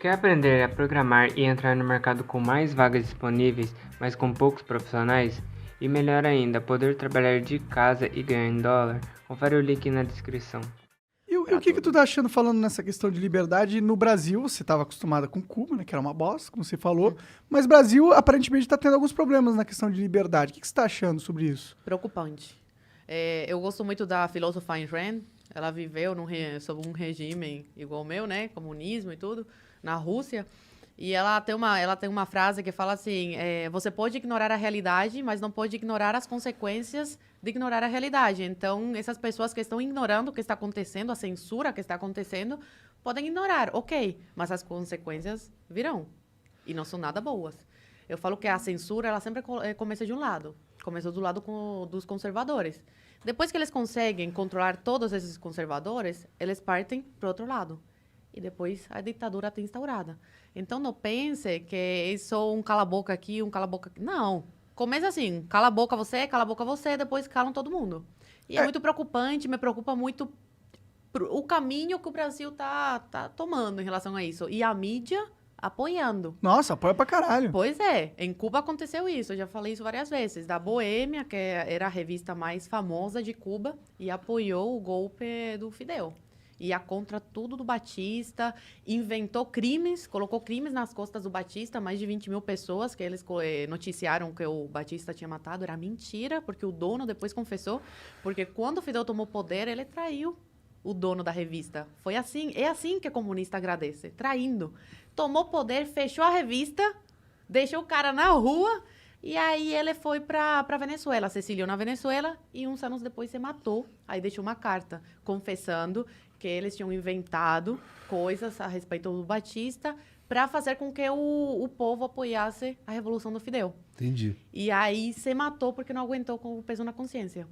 Quer aprender a programar e entrar no mercado com mais vagas disponíveis, mas com poucos profissionais? E melhor ainda, poder trabalhar de casa e ganhar em dólar? Confere o link na descrição. E o que tu tá achando falando nessa questão de liberdade no Brasil? Você estava acostumada com Cuba, né, que era uma bosta, como você falou, mas Brasil aparentemente está tendo alguns problemas na questão de liberdade. O que você está achando sobre isso? Preocupante. Eu gosto muito da filósofa Ayn Rand. Ela viveu sob um regime igual ao meu, né? Comunismo e tudo, na Rússia. E ela tem uma frase que fala assim, você pode ignorar a realidade, mas não pode ignorar as consequências de ignorar a realidade. Então, essas pessoas que estão ignorando o que está acontecendo, a censura que está acontecendo, podem ignorar, ok, mas as consequências virão. E não são nada boas. Eu falo que a censura, ela sempre começa de um lado. Começou do lado dos conservadores. Depois que eles conseguem controlar todos esses conservadores, eles partem para o outro lado. E depois a ditadura está instaurada. Então, não pense que é só um cala-boca aqui, um cala-boca aqui. Não. Começa assim, cala a boca você, depois calam todo mundo. E é muito preocupante, me preocupa muito o caminho que o Brasil tá tomando em relação a isso. E a mídia apoiando. Nossa, apoia pra caralho. Pois é, em Cuba aconteceu isso, eu já falei isso várias vezes. Da Boêmia, que era a revista mais famosa de Cuba, e apoiou o golpe do Fidel. Ia contra tudo do Batista, inventou crimes, colocou crimes nas costas do Batista, mais de 20 mil pessoas que eles noticiaram que o Batista tinha matado. Era mentira, porque o dono depois confessou, porque quando o Fidel tomou poder, ele traiu o dono da revista. Foi assim, é assim que o comunista agradece, traindo. Tomou poder, fechou a revista, deixou o cara na rua, e aí ele foi para Venezuela, se exiliou na Venezuela, e uns anos depois se matou. Aí deixou uma carta confessando que eles tinham inventado coisas a respeito do Batista para fazer com que o povo apoiasse a Revolução do Fidel. Entendi. E aí se matou porque não aguentou com o peso na consciência.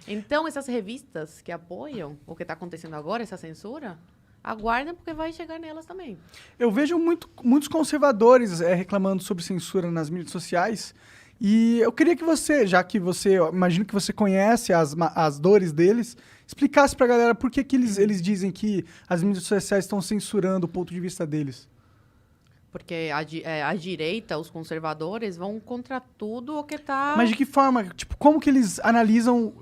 Então, essas revistas que apoiam o que está acontecendo agora, essa censura, aguardem porque vai chegar nelas também. Eu vejo muitos conservadores reclamando sobre censura nas mídias sociais. E eu queria que você, já que eu imagino que você conhece as dores deles, explicasse pra galera por que eles dizem que as mídias sociais estão censurando o ponto de vista deles. Porque a direita, os conservadores, vão contra tudo o que está... Mas de que forma? Tipo, como que eles analisam,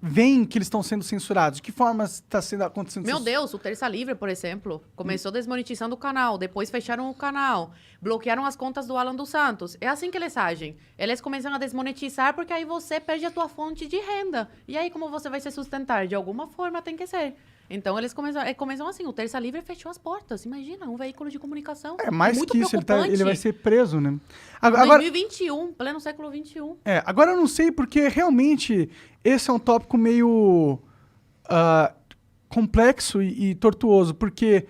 veem que eles estão sendo censurados? De que forma está acontecendo Meu Deus, o Terça Livre, por exemplo, começou desmonetizando o canal, depois fecharam o canal, bloquearam as contas do Alan dos Santos. É assim que eles agem. Eles começam a desmonetizar porque aí você perde a tua fonte de renda. E aí como você vai se sustentar? De alguma forma tem que ser. Então eles começam assim, o Terça Livre fechou as portas. Imagina, um veículo de comunicação. É mais muito que isso, preocupante. ele vai ser preso, né? 2021, pleno século XXI. Agora eu não sei porque realmente esse é um tópico meio complexo e tortuoso, porque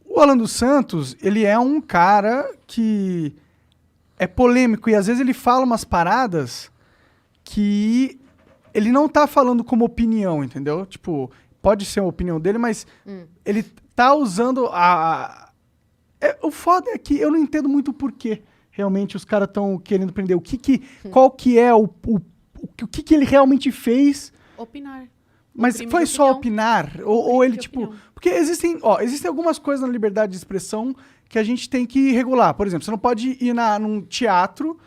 o Alan dos Santos, ele é um cara que é polêmico e às vezes ele fala umas paradas que ele não tá falando como opinião, entendeu? Tipo, pode ser uma opinião dele, mas ele tá usando o foda é que eu não entendo muito o porquê realmente os caras estão querendo prender. Qual que é o que ele realmente fez? Opinar. Mas foi só opinar? Ou ele, tipo... opinião. Porque existem algumas coisas na liberdade de expressão que a gente tem que regular. Por exemplo, você não pode ir num teatro,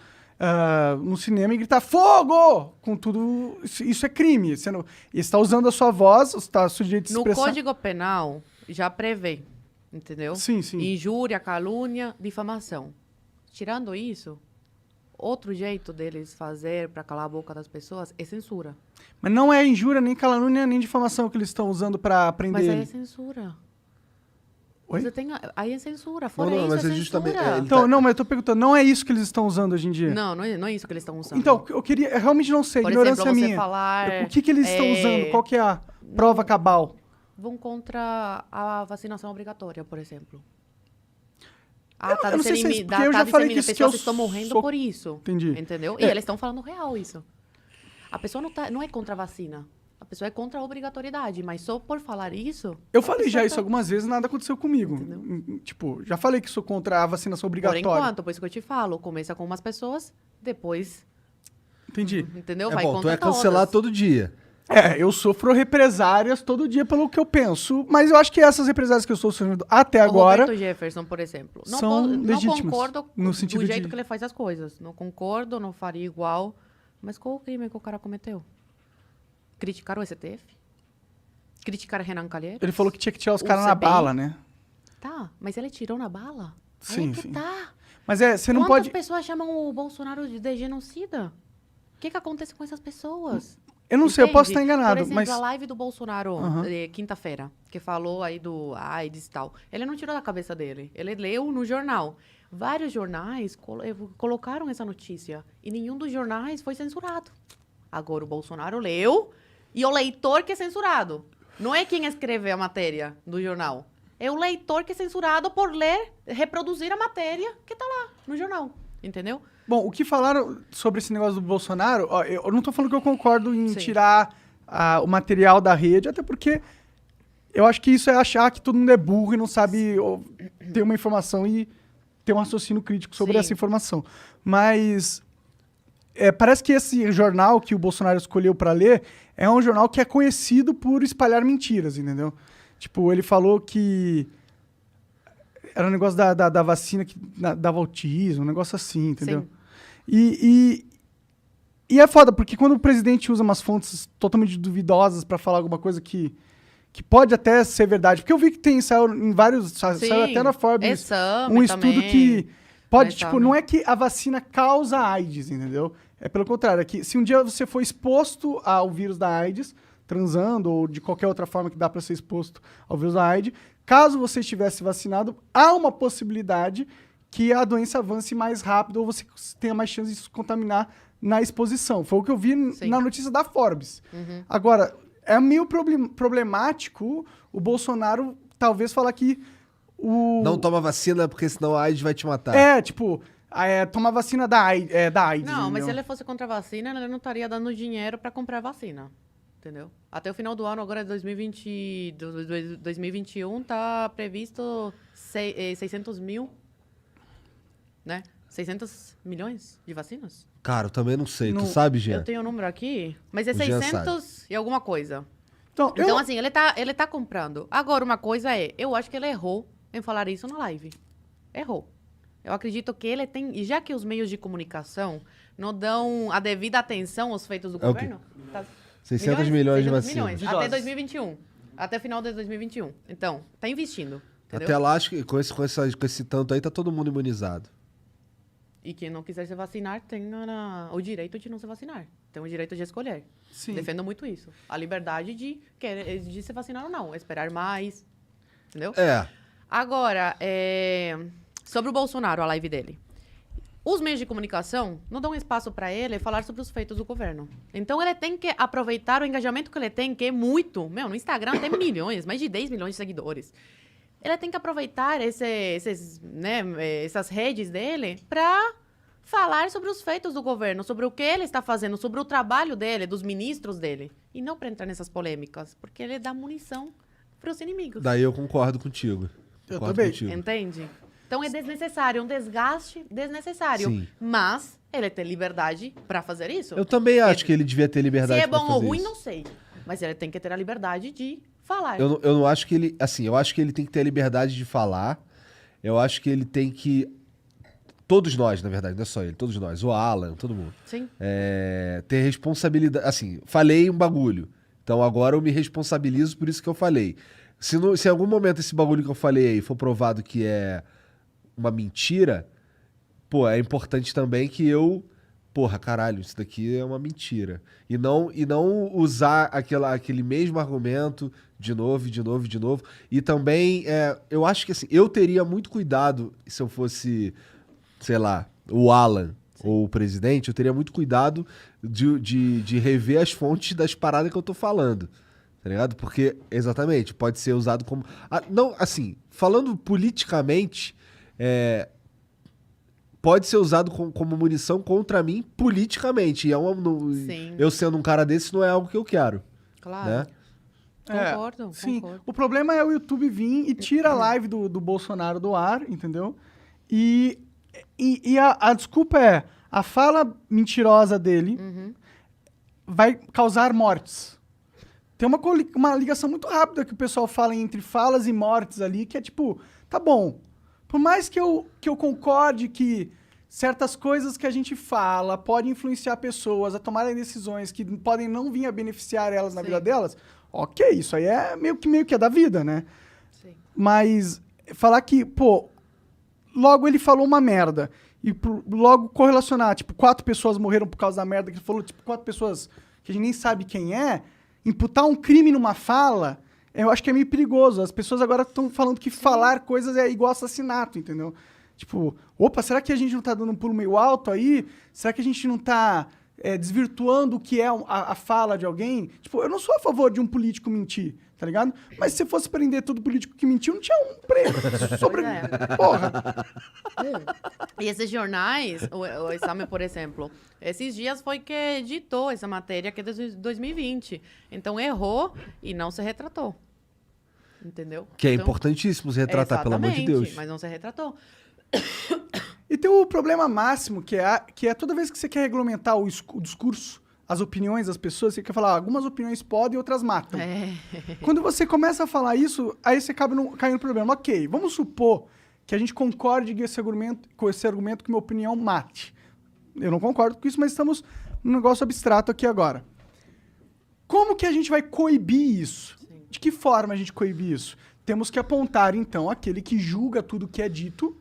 num cinema e gritar fogo! Com tudo... Isso é crime. Você está usando a sua voz, está sujeito de expressão. No Código Penal já prevê, entendeu? Sim, sim. Injúria, calúnia, difamação. Tirando isso, outro jeito deles fazer para calar a boca das pessoas é censura. Mas não é injúria, nem calúnia, nem difamação que eles estão usando para prender Mas aí ele. é censura. Oi? Aí é censura. Fora Não, isso, mas é é justamente- censura. Então, não, mas eu tô perguntando, não é isso que eles estão usando hoje em dia? Não é isso que eles estão usando. Então, eu realmente não sei, Por ignorância exemplo, você minha. falar... O que eles estão usando? Qual que é a prova cabal? Vão contra a vacinação obrigatória, por exemplo. Eu não sei se é isso, porque eu já falei que isso que pessoas eu estão morrendo sou- por isso. Entendi. Entendeu? E eles estão falando real isso. A pessoa não é contra a vacina. A pessoa é contra a obrigatoriedade, mas só por falar isso... Eu a falei pessoa já isso algumas vezes, nada aconteceu comigo. Tipo, já falei que sou contra a vacinação Por obrigatória. enquanto, por isso que eu te falo. Começa com umas pessoas, depois... Entendi. Entendeu? É Vai bom, tu contra é cancelar todas. todo dia. Eu sofro represárias todo dia pelo que eu penso, mas eu acho que essas represárias que eu estou sofrendo até agora... O Roberto Jefferson, por exemplo. São legítimas, não concordo no sentido do jeito de- que ele faz as coisas. Não concordo, não faria igual. Mas qual o crime que o cara cometeu? Criticar o STF? Criticar Renan Calheiros? Ele falou que tinha que tirar os O caras na CPI? bala, né? Tá, mas ele tirou na bala? Sim, Aí é que sim. tá. Mas você não Quantas pode... pessoas chamam o Bolsonaro de genocida? O que acontece com essas pessoas? Eu não sei, eu posso estar Entende? enganado, Por exemplo, mas... a live do Bolsonaro, Aham. quinta-feira, que falou aí do AIDS e tal. Ele não tirou da cabeça dele. Ele leu no jornal. Vários jornais colocaram essa notícia. E nenhum dos jornais foi censurado. Agora o Bolsonaro leu e o leitor que é censurado. Não é quem escreveu a matéria do jornal. É o leitor que é censurado por ler, reproduzir a matéria que tá lá no jornal. Entendeu? Bom, o que falaram sobre esse negócio do Bolsonaro, ó, eu não tô falando que eu concordo em Sim. tirar o material da rede, até porque eu acho que isso é achar que todo mundo é burro e não sabe ter uma informação e ter um raciocínio crítico sobre Sim. essa informação. Mas parece que esse jornal que o Bolsonaro escolheu para ler é um jornal que é conhecido por espalhar mentiras, entendeu? Tipo, ele falou que era um negócio da vacina que dava autismo, um negócio assim, entendeu? Sim. E é foda, porque quando o presidente usa umas fontes totalmente duvidosas pra falar alguma coisa que pode até ser verdade, porque eu vi que saiu em vários, saiu até na Forbes, Exame um estudo também. que pode, Exame. tipo, não é que a vacina causa AIDS, entendeu? É pelo contrário, é que se um dia você for exposto ao vírus da AIDS, transando ou de qualquer outra forma que dá pra ser exposto ao vírus da AIDS, caso você estivesse vacinado, há uma possibilidade que a doença avance mais rápido ou você tenha mais chance de se contaminar na exposição. Foi o que eu vi Sim. na notícia da Forbes. Uhum. Agora, é meio problemático o Bolsonaro talvez falar que o... Não toma vacina porque senão a AIDS vai te matar. Tomar vacina da AIDS. Não, mas entendeu? se ele fosse contra a vacina, ele não estaria dando dinheiro para comprar vacina. Entendeu? Até o final do ano, agora 2021, tá previsto 600 mil, né? 600 milhões de vacinas? Cara, eu também não sei. Não- Tu sabe, Jean? Eu tenho o número aqui, mas é O Jean 600 e alguma coisa. Então, Então, assim, ele tá comprando. Agora, uma coisa eu acho que ele errou em falar isso na live. Errou. Eu acredito que ele tem... E já que os meios de comunicação não dão a devida atenção aos feitos do É o quê? governo... Tá, 600 milhões de 600 vacinas. milhões, De até doses. 2021. Até final de 2021. Então, tá investindo. Entendeu? Até lá, acho que com esse tanto aí, tá todo mundo imunizado. E quem não quiser se vacinar tem o direito de não se vacinar. Tem o direito de escolher. Sim. Defendo muito isso. A liberdade de se vacinar ou não. Esperar mais. Entendeu? É. Agora, sobre o Bolsonaro, a live dele. Os meios de comunicação não dão espaço para ele falar sobre os feitos do governo. Então, ele tem que aproveitar o engajamento que ele tem, que é muito. No Instagram tem milhões, mais de 10 milhões de seguidores. Ele tem que aproveitar essas redes dele para falar sobre os feitos do governo, sobre o que ele está fazendo, sobre o trabalho dele, dos ministros dele. E não para entrar nessas polêmicas, porque ele dá munição para os inimigos. Daí eu concordo contigo. Eu Concordo também. contigo. Entende? Então é desnecessário, um desgaste desnecessário. Sim. Mas ele tem liberdade para fazer isso. Eu também acho que ele devia ter Se liberdade é pra bom ou fazer ruim, isso. não sei. Mas ele tem que ter a liberdade de falar. Eu não acho que ele... Assim, eu acho que ele tem que ter a liberdade de falar. Eu acho que ele tem que... Todos nós, na verdade, não é só ele. Todos nós. O Alan, todo mundo. Sim. Ter responsabilidade... Assim, falei um bagulho. Então agora eu me responsabilizo por isso que eu falei. Se em algum momento esse bagulho que eu falei aí for provado que é uma mentira, pô, é importante também que eu... Porra, caralho, isso daqui é uma mentira. E não usar aquele mesmo argumento de novo, de novo, de novo. E também, eu acho que assim, eu teria muito cuidado se eu fosse, sei lá, o Alan ou o presidente, eu teria muito cuidado de rever as fontes das paradas que eu tô falando. Tá ligado? Porque, exatamente, pode ser usado como... não, assim, falando politicamente, pode ser usado como munição contra mim politicamente. E Sim. eu sendo um cara desse não é algo que eu quero. Claro. Né? Concordo, Sim, concordo. o problema é o YouTube vir e tira a live do Bolsonaro do ar, entendeu? E a desculpa é, a fala mentirosa dele Uhum. vai causar mortes. Tem uma ligação muito rápida que o pessoal fala entre falas e mortes ali, que é tipo, tá bom, por mais que eu concorde que certas coisas que a gente fala podem influenciar pessoas a tomarem decisões que podem não vir a beneficiar elas na Sim. vida delas, ok, isso aí é meio que é da vida, né? Sim. Mas falar que, pô, logo ele falou uma merda e logo correlacionar, tipo, 4 pessoas morreram por causa da merda que ele falou, tipo, 4 pessoas que a gente nem sabe quem é, imputar um crime numa fala, eu acho que é meio perigoso. As pessoas agora estão falando que falar coisas é igual assassinato, entendeu? Tipo, opa, será que a gente não tá dando um pulo meio alto aí? Será que a gente não tá desvirtuando o que é a fala de alguém? Tipo, eu não sou a favor de um político mentir, tá ligado? Mas se fosse prender todo político que mentiu, não tinha um preso sobre... Pois é. Porra. E esses jornais, o Exame, por exemplo, esses dias foi que editou essa matéria que é de 2020. Então errou e não se retratou. Entendeu? Que é Então, importantíssimo se retratar, pelo amor de exatamente, Deus. mas não se retratou. E tem o problema máximo, que é toda vez que você quer regulamentar o discurso, as opiniões das pessoas, você quer falar, algumas opiniões podem e outras matam. Quando você começa a falar isso, aí você acaba caindo no problema. Ok, vamos supor que a gente concorde com esse argumento que minha opinião mate. Eu não concordo com isso, mas estamos num negócio abstrato aqui agora. Como que a gente vai coibir isso? Sim. De que forma a gente coíbe isso? Temos que apontar, então, aquele que julga tudo que é dito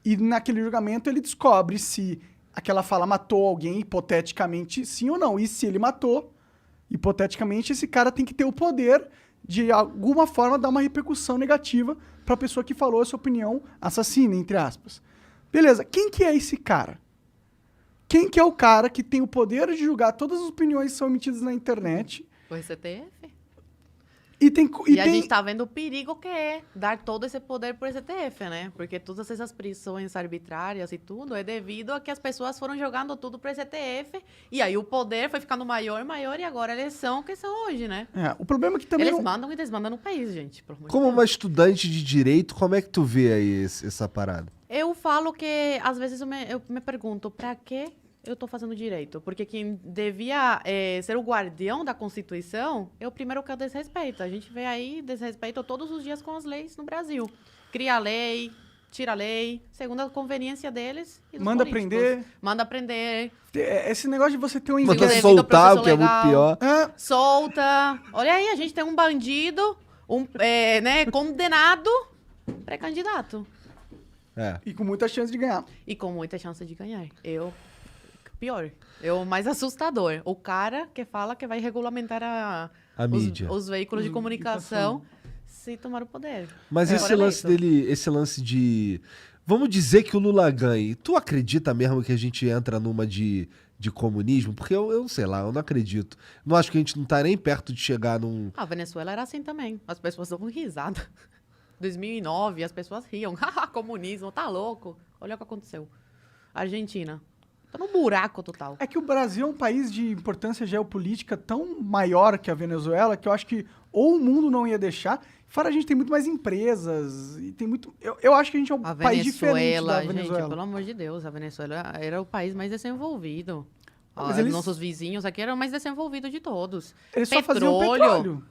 e naquele julgamento ele descobre se aquela fala matou alguém, hipoteticamente, sim ou não. E se ele matou, hipoteticamente, esse cara tem que ter o poder de alguma forma dar uma repercussão negativa para a pessoa que falou essa opinião assassina, entre aspas. Beleza, quem que é esse cara? Quem que é o cara que tem o poder de julgar todas as opiniões que são emitidas na internet? O STF. E A gente tá vendo o perigo que é dar todo esse poder pro STF, né? Porque todas essas prisões arbitrárias e tudo é devido a que as pessoas foram jogando tudo pro STF e aí o poder foi ficando maior e maior e agora eles são o que são hoje, né? o problema é que também... Eles mandam e desmandam no país, gente. Pelo amor de Como Deus. uma estudante de direito, como é que tu vê aí essa parada? Eu falo que, às vezes, eu me pergunto, pra que eu tô fazendo direito? Porque quem devia ser o guardião da Constituição é o primeiro que é o desrespeito. A gente vê aí desrespeito todos os dias com as leis no Brasil. Cria lei, tira lei, segundo a conveniência deles e dos Manda políticos. prender. Manda prender. Esse negócio de você ter um Manda devido inquérito... ao soltar, processo o que é muito legal. pior. Solta. Olha aí, a gente tem um bandido, condenado, pré-candidato. É. E com muita chance de ganhar. E com muita chance de ganhar. Pior. O mais assustador. O cara que fala que vai regulamentar A mídia. os veículos de comunicação se tomar o poder. Mas Se esse for lance eleito. dele, esse lance de... Vamos dizer que o Lula ganhe. Tu acredita mesmo que a gente entra numa de comunismo? Porque eu sei lá, eu não acredito. Não acho que a gente não tá nem perto de chegar num... A Venezuela era assim também. As pessoas davam risada. 2009, as pessoas riam. Haha, comunismo, tá louco. Olha o que aconteceu. Argentina. Tá num buraco total. É que o Brasil é um país de importância geopolítica tão maior que a Venezuela que eu acho que ou o mundo não ia deixar. Fora a gente tem muito mais empresas e tem muito... Eu acho que a gente é um A país diferente da Venezuela, gente, Venezuela. pelo amor de Deus, a Venezuela era o país mais desenvolvido. Mas eles- Nossos vizinhos aqui eram o mais desenvolvidos de todos. Eles só faziam petróleo.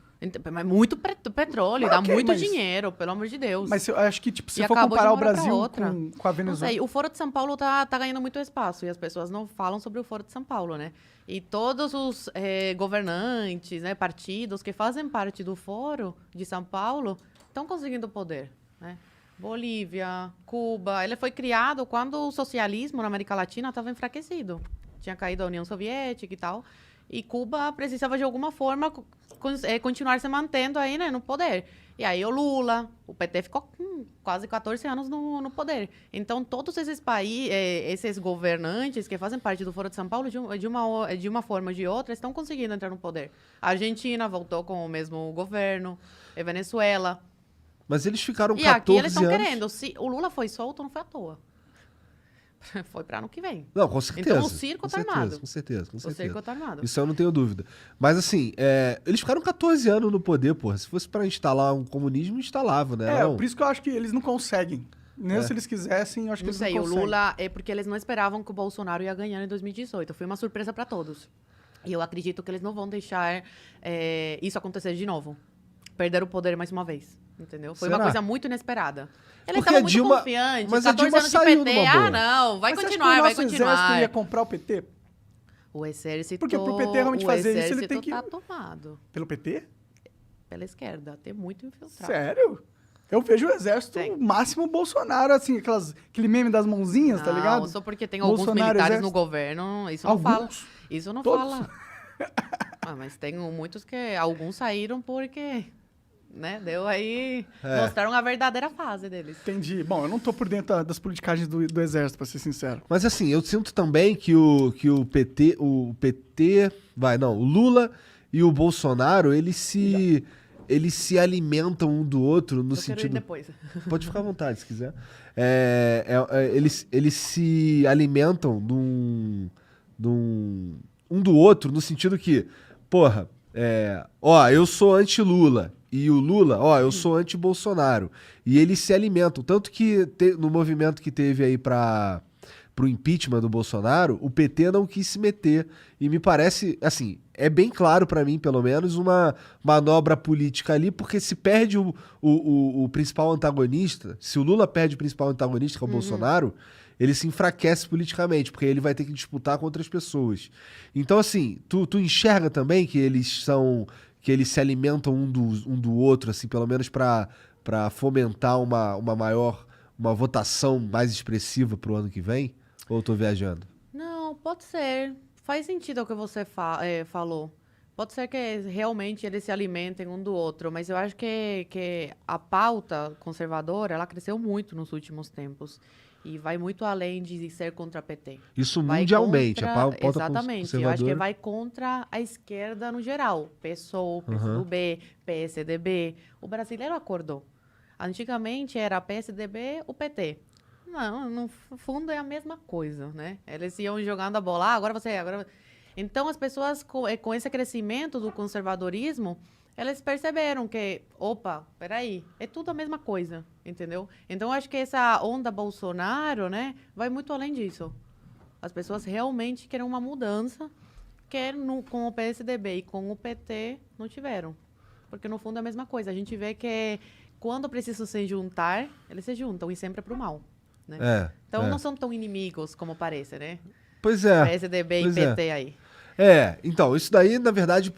Mas muito petróleo, Ah, dá ok, muito mas- dinheiro, pelo amor de Deus. Mas eu acho que, tipo, se E for acabou de comparar o uma hora pra Brasil outra. com a Não Venezuela... sei, o Foro de São Paulo tá ganhando muito espaço e as pessoas não falam sobre o Foro de São Paulo, né? E todos os governantes, né, partidos que fazem parte do Foro de São Paulo estão conseguindo poder, né? Bolívia, Cuba, ele foi criado quando o socialismo na América Latina estava enfraquecido. Tinha caído a União Soviética e tal. E Cuba precisava, de alguma forma, continuar se mantendo aí, né, no poder. E aí o Lula, o PT ficou quase 14 anos no poder. Então, todos esses países, esses governantes que fazem parte do Foro de São Paulo, de uma forma ou de outra, estão conseguindo entrar no poder. A Argentina voltou com o mesmo governo, a Venezuela. Mas eles ficaram E 14 aqui eles estão anos... querendo. Se o Lula foi solto, não foi à toa. Foi para ano que vem. Não, com certeza. Então, o circo com tá certeza, armado. Com certeza, com O certeza. circo tá armado. Isso eu não tenho dúvida. Mas assim, eles ficaram 14 anos no poder, porra. Se fosse pra instalar um comunismo, instalava, né? Não. por isso que eu acho que eles não conseguem. Mesmo É. se eles quisessem, eu acho que Não eles sei, não o conseguem. Lula é porque eles não esperavam que o Bolsonaro ia ganhar em 2018. Foi uma surpresa para todos. E eu acredito que eles não vão deixar isso acontecer de novo. Perder o poder mais uma vez. Entendeu? Foi Será? uma coisa muito inesperada. Eles Porque a estavam muito Dilma- confiantes. mas a 14 Dilma anos de saiu PT. numa boa. Ah, não. Vai Mas você acha continuar, que o vai nosso exército continuar. ia comprar o PT? O exército. Porque pro PT realmente fazer isso, ele tem que- tá tomado Pelo PT? pela esquerda. Tem muito infiltrado. Sério? Eu vejo o exército Tem. máximo Bolsonaro, assim, aquele meme das mãozinhas, tá ligado? Não, só porque tem alguns Bolsonaro, militares exército. no governo, isso não fala. Alguns? Isso não Todos? fala. Mas tem muitos que... Alguns saíram porque... Né? Deu aí... Mostraram a verdadeira fase deles. Entendi. Bom, eu não tô por dentro das politicagens do exército, pra ser sincero. Mas assim, eu sinto também que o PT, o Lula e o Bolsonaro, eles se alimentam um do outro no Eu quero ir sentido... depois. Pode ficar à vontade, se quiser. Eles se alimentam um do outro no sentido que, porra, eu sou anti-Lula. E o Lula, eu sou anti-Bolsonaro. E eles se alimentam. Tanto que no movimento que teve aí pro impeachment do Bolsonaro, o PT não quis se meter. E me parece, assim, é bem claro pra mim, pelo menos, uma manobra política ali, porque se perde o principal antagonista, se o Lula perde o principal antagonista, que é o Bolsonaro, ele se enfraquece politicamente, porque ele vai ter que disputar com outras pessoas. Então, assim, tu enxerga também que eles se alimentam um do outro, assim, pelo menos pra fomentar uma votação mais expressiva pro ano que vem? Ou eu tô viajando? Não, pode ser. Faz sentido o que você falou. Pode ser que realmente eles se alimentem um do outro, mas eu acho que a pauta conservadora, ela cresceu muito nos últimos tempos. E vai muito além de ser contra a PT. Isso Vai mundialmente, contra- a pauta Exatamente. Eu acho que conservadora. vai contra a esquerda no geral. PSOL, PSDB, PSDB. O brasileiro acordou. Antigamente era PSDB, o PT. Não, no fundo é a mesma coisa, né? Eles iam jogando a bola. Agora. Então as pessoas, com esse crescimento do conservadorismo, eles perceberam que, opa, peraí, é tudo a mesma coisa, entendeu? Então, eu acho que essa onda Bolsonaro, né, vai muito além disso. As pessoas realmente querem uma mudança que com o PSDB e com o PT não tiveram. Porque, no fundo, é a mesma coisa. A gente vê que quando precisam se juntar, eles se juntam e sempre é pro mal, né? Então, não são tão inimigos como parece, né? Pois é. PSDB e pois é. PT aí. Então, isso daí, na verdade,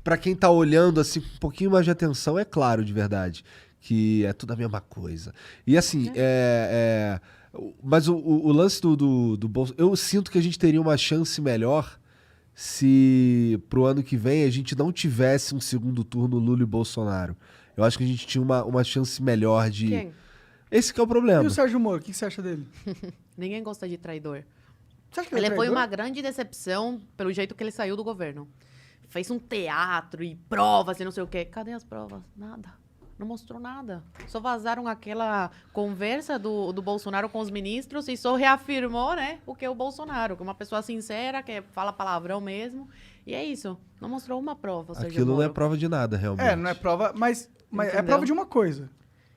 pra quem tá olhando assim com um pouquinho mais de atenção, é claro de verdade que é tudo a mesma coisa. E assim, mas o lance do Bolsonaro, eu sinto que a gente teria uma chance melhor se pro ano que vem a gente não tivesse um segundo turno Lula e Bolsonaro. Eu acho que a gente tinha uma chance melhor de... Quem? Esse que é o E problema. o Sérgio Moro, o que você acha dele? Ninguém gosta de traidor. Você acha que Ele é foi traidor? uma grande decepção pelo jeito que ele saiu do governo. Fez um teatro e provas e não sei o quê. Cadê as provas? Nada. Não mostrou nada. Só vazaram aquela conversa do Bolsonaro com os ministros e só reafirmou, né, o que é o Bolsonaro, que é uma pessoa sincera, que fala palavrão mesmo. E é isso. Não mostrou uma prova, Sérgio Aquilo não é Moro. prova de nada, realmente. Não é prova, mas é Entendeu? prova de uma coisa.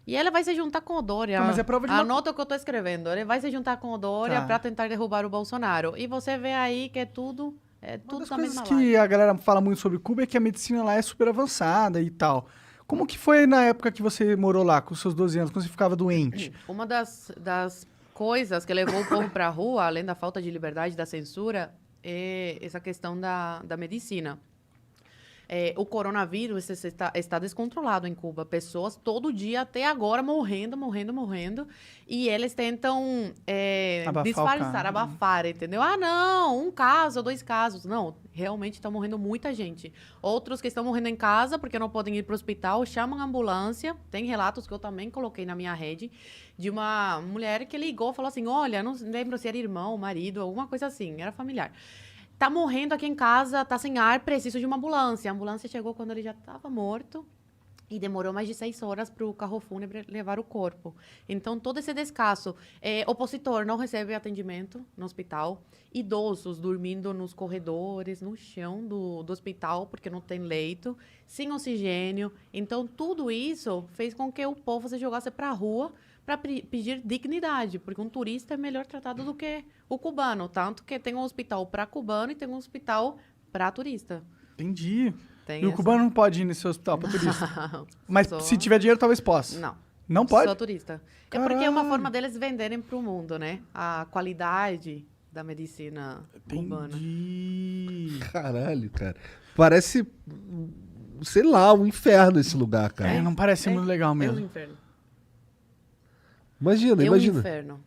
E ele vai se juntar com o Dória. Tá, mas é prova de uma- Anota o que eu tô escrevendo. Ele vai se juntar com o Dória Tá. pra tentar derrubar o Bolsonaro. E você vê aí que é tudo Uma tudo das da coisas mesma que vibe. a galera fala muito sobre Cuba é que a medicina lá é super avançada e tal. Como que foi na época que você morou lá, com os seus 12 anos, quando você ficava doente? Uma das coisas que levou o povo para a rua, além da falta de liberdade, da censura, é essa questão da medicina. O coronavírus está descontrolado em Cuba. Pessoas todo dia, até agora, morrendo. E eles tentam Abafar o disfarçar, caso. abafar, entendeu? Ah, não, 1 caso, 2 casos. Não, realmente está morrendo muita gente. Outros que estão morrendo em casa porque não podem ir para o hospital, chamam a ambulância. Tem relatos que eu também coloquei na minha rede, de uma mulher que ligou e falou assim, olha, não lembro se era irmão, marido, alguma coisa assim, era familiar. Tá morrendo aqui em casa, tá sem ar, preciso de uma ambulância. A ambulância chegou quando ele já estava morto e demorou mais de 6 horas para o carro fúnebre levar o corpo. Então, todo esse descaso. Opositor não recebe atendimento no hospital. Idosos dormindo nos corredores, no chão do hospital, porque não tem leito, sem oxigênio. Então, tudo isso fez com que o povo se jogasse para a rua para pedir dignidade, porque um turista é melhor tratado do que o cubano, tanto que tem um hospital para cubano e tem um hospital para turista. Entendi. Tem E o essa- cubano não pode ir nesse hospital pra turista. Mas Só- se tiver dinheiro, talvez possa. Não. Não pode? Só turista. É porque é uma Caralho. forma deles venderem pro mundo, né? A qualidade da medicina cubana. Entendi. Caralho, cara. Parece, sei lá, um inferno esse lugar, cara. É, não parece muito legal É um mesmo. inferno. Imagina, É um imagina. inferno.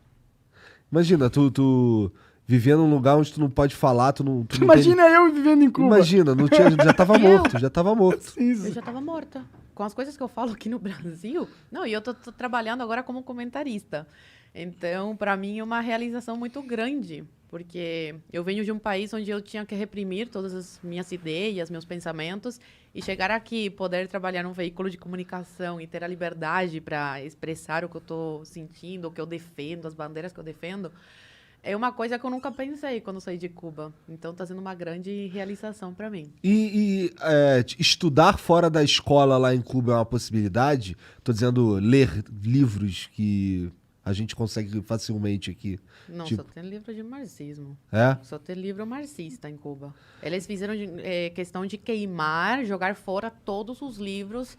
Imagina, tu viver num lugar onde tu não pode falar, tu não tem- Imagina eu vivendo em Cuba. Imagina, não tinha, já tava Eu? morto, já tava morto. Eu já tava morta. Com as coisas que eu falo aqui no Brasil. Não, e eu tô trabalhando agora como comentarista. Então, para mim, é uma realização muito grande. Porque eu venho de um país onde eu tinha que reprimir todas as minhas ideias, meus pensamentos. E chegar aqui, poder trabalhar num veículo de comunicação e ter a liberdade para expressar o que eu tô sentindo, o que eu defendo, as bandeiras que eu defendo. É uma coisa que eu nunca pensei quando saí de Cuba. Então, tá sendo uma grande realização para mim. Estudar fora da escola lá em Cuba é uma possibilidade? Tô dizendo ler livros que a gente consegue facilmente aqui. Não, Tipo- só tem livro de marxismo. É? Só tem livro marxista em Cuba. Eles fizeram questão de queimar, jogar fora todos os livros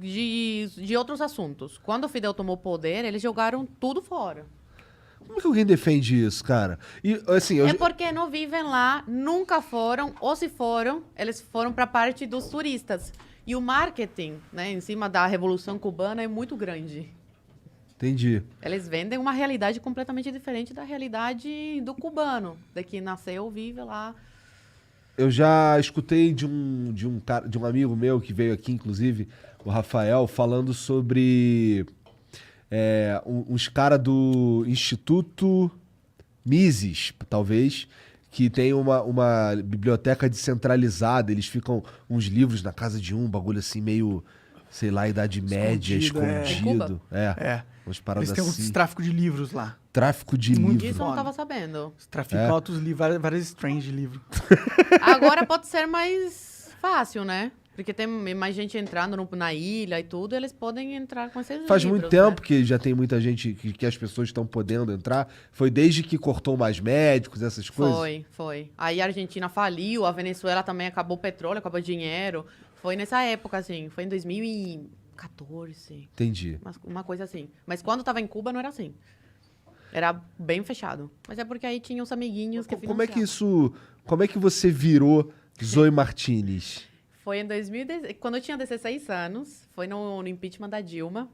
de outros assuntos. Quando o Fidel tomou poder, eles jogaram tudo fora. Como que alguém defende isso, cara? E assim, eu, É porque não vivem lá, nunca foram, ou se foram, eles foram para a parte dos turistas. E o marketing, né, em cima da Revolução Cubana é muito grande. entendi. Eles vendem uma realidade completamente diferente da realidade do cubano, de que nasceu, vive lá. Eu já escutei de um amigo meu que veio aqui, inclusive, o Rafael, falando sobre uns caras do Instituto Mises, talvez, que tem uma biblioteca descentralizada. Eles ficam uns livros na casa de um bagulho assim, meio, sei lá, Idade Média, Escondido, é. Em Cuba? escondido. É. Umas paradas Eles têm assim. uns tráfico de livros lá. Tráfico de Muito livro. Isso eu não Foda. estava sabendo. Eles traficam outros livros, várias strange de livro. Agora pode ser mais fácil, né? Porque tem mais gente entrando na ilha e tudo, eles podem entrar com esses Faz livros, muito tempo né? que já tem muita gente que as pessoas estão podendo entrar. Foi desde que cortou mais médicos, essas coisas? Foi. Aí a Argentina faliu, a Venezuela também acabou o petróleo, acabou o dinheiro. Foi nessa época, assim. Foi em 2014. Entendi. Uma coisa assim. Mas quando tava em Cuba não era assim. Era bem fechado. Mas é porque aí tinha os amiguinhos que Como é que financiavam. isso... Como é que você virou Zoe Martinez? Foi em 2010, quando eu tinha 16 anos, foi no impeachment da Dilma,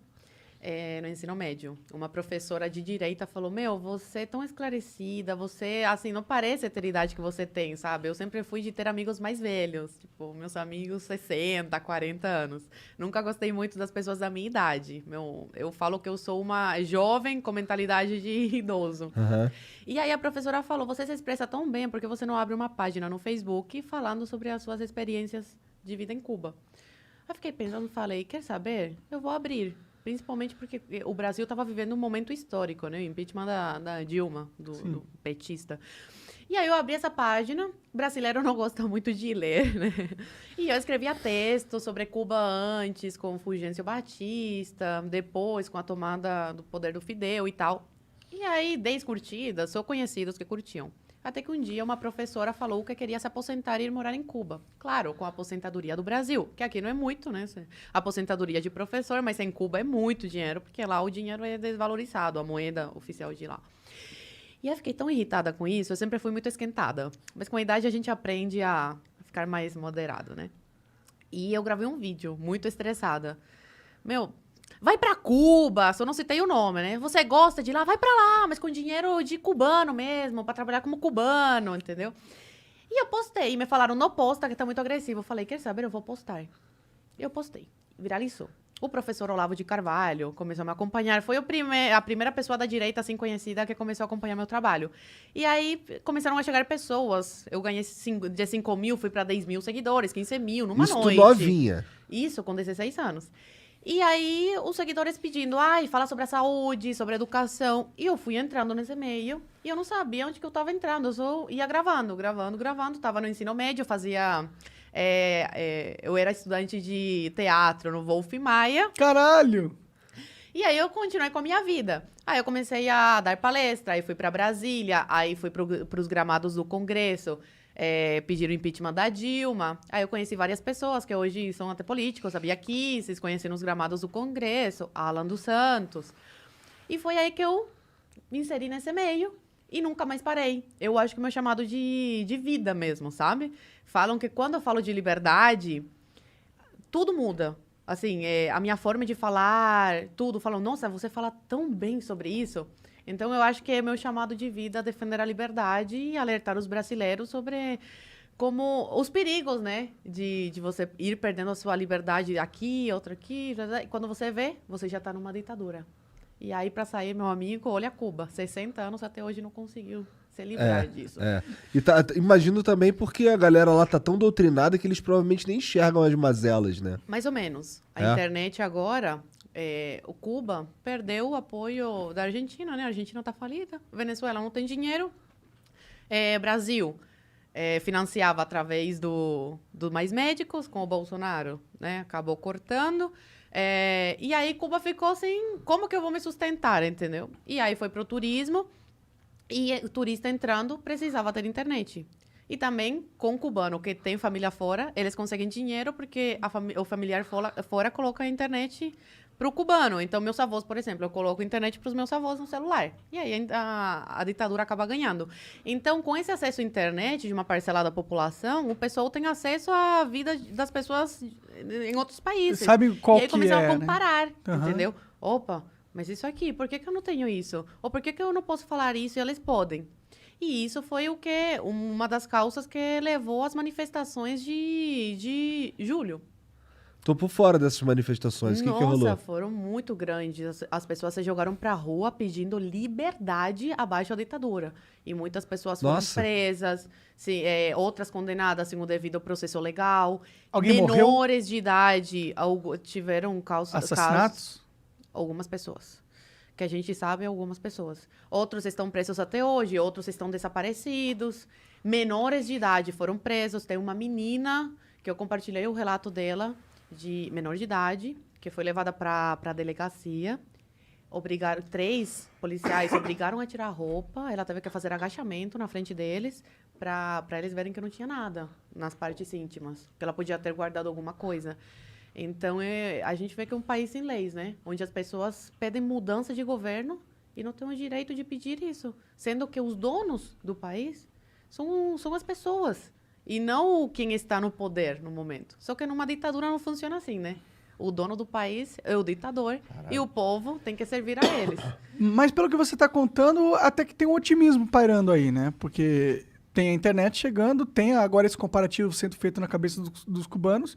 no ensino médio. Uma professora de direita falou, você é tão esclarecida, você, assim, não parece ter a idade que você tem, sabe? Eu sempre fui de ter amigos mais velhos, tipo, meus amigos 60, 40 anos. Nunca gostei muito das pessoas da minha idade. Eu falo que eu sou uma jovem com mentalidade de idoso. Aham. E aí a professora falou, você se expressa tão bem, porque você não abre uma página no Facebook falando sobre as suas experiências de vida em Cuba. Eu fiquei pensando, falei, quer saber? Eu vou abrir. Principalmente porque o Brasil estava vivendo um momento histórico, né? O impeachment da Dilma, do petista. E aí eu abri essa página, o brasileiro não gosta muito de ler, né? E eu escrevia texto sobre Cuba antes, com Fulgêncio Batista, depois com a tomada do poder do Fidel e tal. E aí, 10 curtidas, sou conhecidos que curtiam. Até que um dia uma professora falou que queria se aposentar e ir morar em Cuba. Claro, com a aposentadoria do Brasil, que aqui não é muito, né? Aposentadoria de professor, mas em Cuba é muito dinheiro, porque lá o dinheiro é desvalorizado, a moeda oficial de lá. E eu fiquei tão irritada com isso, eu sempre fui muito esquentada. Mas com a idade a gente aprende a ficar mais moderado, né? E eu gravei um vídeo muito estressada. Vai pra Cuba, só não citei o nome, né? Você gosta de ir lá, vai pra lá, mas com dinheiro de cubano mesmo, pra trabalhar como cubano, entendeu? E eu postei, me falaram, não posta, que tá muito agressivo. Eu falei, quer saber, eu vou postar. Eu postei, viralizou. O professor Olavo de Carvalho começou a me acompanhar. Foi a primeira pessoa da direita, assim, conhecida, que começou a acompanhar meu trabalho. E aí, começaram a chegar pessoas. Eu ganhei de 5 mil, fui pra 10 mil seguidores, 15 mil, numa Isso tu noite. novinha. Isso, com 16 anos. E aí, os seguidores pedindo, fala sobre a saúde, sobre a educação. E eu fui entrando nesse meio e eu não sabia onde que eu tava entrando. Eu só ia gravando. Tava no ensino médio, fazia... eu era estudante de teatro no Wolf Maia. Caralho! E aí, eu continuei com a minha vida. Aí, eu comecei a dar palestra, aí fui para Brasília, aí fui para os gramados do Congresso. pediram impeachment da Dilma. Aí eu conheci várias pessoas que hoje são até políticos, sabia que vocês conhecem nos gramados do Congresso, Alan dos Santos. E foi aí que eu me inseri nesse meio e nunca mais parei. Eu acho que o meu chamado de vida mesmo, sabe? Falam que quando eu falo de liberdade, tudo muda. Assim, a minha forma de falar, tudo. Falam, nossa, você fala tão bem sobre isso. Então, eu acho que é meu chamado de vida defender a liberdade e alertar os brasileiros sobre como os perigos, né? De você ir perdendo a sua liberdade aqui, outra aqui. E quando você vê, você já está numa ditadura. E aí, para sair, meu amigo, olha Cuba. 60 anos até hoje não conseguiu se livrar disso. E imagino também porque a galera lá tá tão doutrinada que eles provavelmente nem enxergam as mazelas, né? Mais ou menos. A internet agora, o Cuba perdeu o apoio da Argentina, né? A Argentina tá falida. Venezuela não tem dinheiro. Brasil financiava através do Mais Médicos com o Bolsonaro, né? Acabou cortando. E aí Cuba ficou assim, como que eu vou me sustentar, entendeu? E aí foi pro turismo. E o turista entrando precisava ter internet. E também, com o cubano que tem família fora, eles conseguem dinheiro porque o familiar fora coloca a internet para o cubano. Então, meus avós, por exemplo, eu coloco internet para os meus avós no celular. E aí a ditadura acaba ganhando. Então, com esse acesso à internet de uma parcela da população, o pessoal tem acesso à vida das pessoas em outros países. Sabe qual e aí que começam é, a comparar, né? entendeu? Opa, mas isso aqui, por que eu não tenho isso? Ou por que eu não posso falar isso e eles podem? E isso foi uma das causas que levou às manifestações de julho. Tô por fora dessas manifestações. O que rolou? Nossa, foram muito grandes. As pessoas se jogaram pra rua pedindo liberdade abaixo da ditadura. E muitas pessoas foram presas, outras condenadas sem o devido processo legal. Alguém morreu? Menores de idade tiveram assassinatos? Algumas pessoas. Que a gente sabe, algumas pessoas. Outros estão presos até hoje, outros estão desaparecidos. Menores de idade foram presos. Tem uma menina, que eu compartilhei o relato dela, de menor de idade, que foi levada para a delegacia. 3 policiais obrigaram a tirar a roupa. Ela teve que fazer agachamento na frente deles, para eles verem que não tinha nada nas partes íntimas. Que ela podia ter guardado alguma coisa. Então, a gente vê que é um país sem leis, né? Onde as pessoas pedem mudança de governo e não têm o direito de pedir isso. Sendo que os donos do país são as pessoas. E não quem está no poder no momento. Só que numa ditadura não funciona assim, né? O dono do país é o ditador. Caralho. E o povo tem que servir a eles. Mas pelo que você está contando, até que tem um otimismo pairando aí, né? Porque tem a internet chegando, tem agora esse comparativo sendo feito na cabeça dos cubanos.